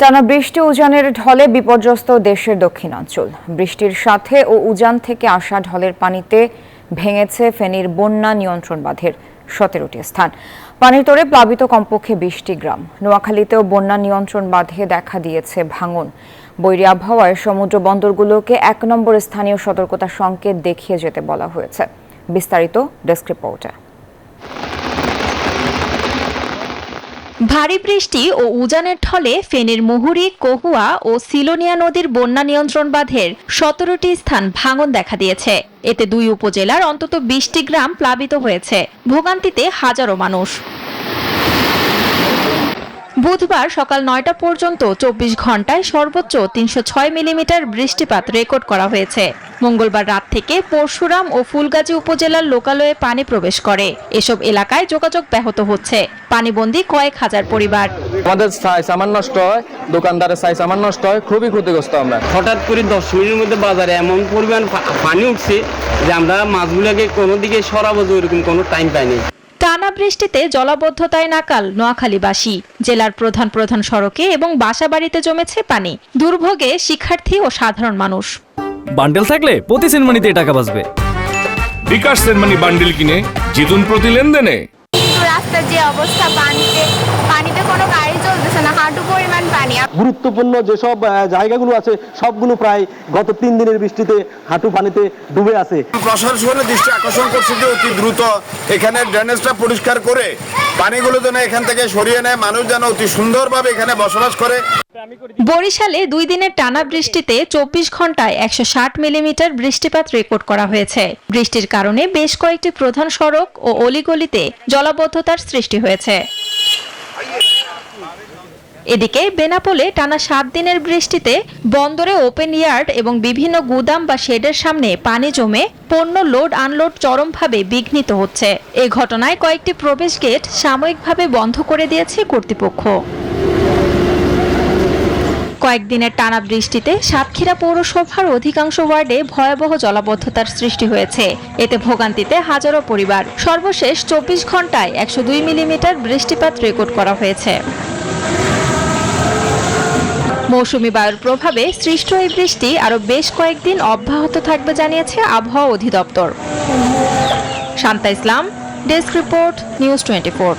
টানা বৃষ্টি উজানের ঢলে বিপর্যস্ত দেশের দক্ষিণাঞ্চল। বৃষ্টির সাথে ও উজান থেকে আসা ঢলের পানিতে ভেঙেছে ফেনীর বন্যা নিয়ন্ত্রণ বাঁধের 17টি স্থান। পানির তোড়ে প্লাবিত কমপক্ষে 20টি গ্রাম। নোয়াখালীতেও বন্যা নিয়ন্ত্রণ বাঁধে দেখা দিয়েছে ভাঙন। বৈরী আবহাওয়ায় সমুদ্র বন্দরগুলোকে 1 নম্বর স্থানীয় সতর্কতা সংকেত দেখিয়ে যেতে বলা হয়েছে। বিস্তারিত ডেস্ক রিপোর্টে। ভারী বৃষ্টি ও উজানের ঢলে ফেনীর মুহুরী, কহুয়া ও সিলোনিয়া নদীর বন্যা নিয়ন্ত্রণ বাঁধের 17টি স্থান ভাঙন দেখা দিয়েছে। এতে 2 উপজেলার অন্তত 20টি গ্রাম প্লাবিত হয়েছে। ভোগান্তিতে হাজারো মানুষ। বুধবার সকাল 9টা পর্যন্ত 24 ঘন্টায় সর্বোচ্চ 306 মিলিমিটার বৃষ্টিপাত রেকর্ড করা হয়েছে। মঙ্গলবার রাত থেকে পরশুরাম ও ফুলগাজী উপজেলার লোকালয়ে পানি প্রবেশ করে। এসব এলাকায় যোগাযোগ ব্যাহত হচ্ছে। পানিবন্দী কয়েক হাজার পরিবার। আমাদের সাইজ আমার নষ্ট হয়, দোকানদারের সাইজ আমার নষ্ট হয়, খুবই ক্ষতিগ্রস্ত আমরা। হঠাৎ করে 10 মিনিটের মধ্যে বাজারে এমন পরিমাণ পানি উঠছে যে আমরা মাছগুলোকে কোনো দিকে সরাবো এরকম কোনো টাইম পাইনি। টানা বৃষ্টিতে জলাবদ্ধতায় নাকাল নোয়াখালীবাসী। জেলার প্রধান সড়কে এবং বাসাবাড়িতে জমেছে পানি। দুর্ভোগে শিক্ষার্থী ও সাধারণ মানুষ। বান্ডেল থাকলে প্রতি সেনমানিতে টাকা বাঁচবে। বিকাশ সেনমানি বান্ডেল কিনে জিতুন প্রতি লেনদেনে। রাস্তার যে অবস্থা, পানিতে কোনো গাড়ি চলতেছে না, হাঁটু পরিমাণ পানি। গুরুত্বপূর্ণ যেসব জায়গাগুলো আছে সবগুলো প্রায় গত 3 দিনের বৃষ্টিতে হাঁটু পানিতে ডুবে আছে। প্রশাসনের দৃষ্টি আকর্ষণ করছে যে অতি দ্রুত এখানে ড্রেনেজটা পরিষ্কার করে পানিগুলো যেন এখান থেকে সরিয়ে নেয়, মানুষ যেন অতি সুন্দরভাবে এখানে বসবাস করে। বরিশালে 2 দিনের টানা বৃষ্টিতে 24 ঘন্টায় 160 মিলিমিটার বৃষ্টিপাত রেকর্ড করা হয়েছে। বৃষ্টির কারণে বেশ কয়েকটি প্রধান সড়ক ও অলিগলিতে জলাবদ্ধতার সৃষ্টি হয়েছে। এদিকে বেনাপোলে টানা 7 দিনের বৃষ্টিতে বন্দরে ওপেন ইয়ার্ড এবং বিভিন্ন গুদাম বা শেডের সামনে পানি জমে পণ্য লোড আনলোড চরমভাবে বিঘ্নিত হচ্ছে। এ ঘটনায় কয়েকটি প্রবেশ গেট সাময়িকভাবে বন্ধ করে দিয়েছে কর্তৃপক্ষ। কয়েকদিনের টানা বৃষ্টিতে সাতক্ষীরা পৌরসভার অধিকাংশ ওয়ার্ডে ভয়াবহ জলাবদ্ধতার সৃষ্টি হয়েছে। এতে ভোগান্তিতে হাজারো পরিবার। সর্বশেষ 24 ঘন্টায় 102 মিলিমিটার বৃষ্টিপাত রেকর্ড করা হয়েছে। মৌসুমী বায়ুর প্রভাবে সৃষ্ট এই বৃষ্টি আরও বেশ কয়েকদিন অব্যাহত থাকবে জানিয়েছে আবহাওয়া অধিদপ্তর। শান্তা ইসলাম, ডেস্ক রিপোর্ট, নিউজ 24।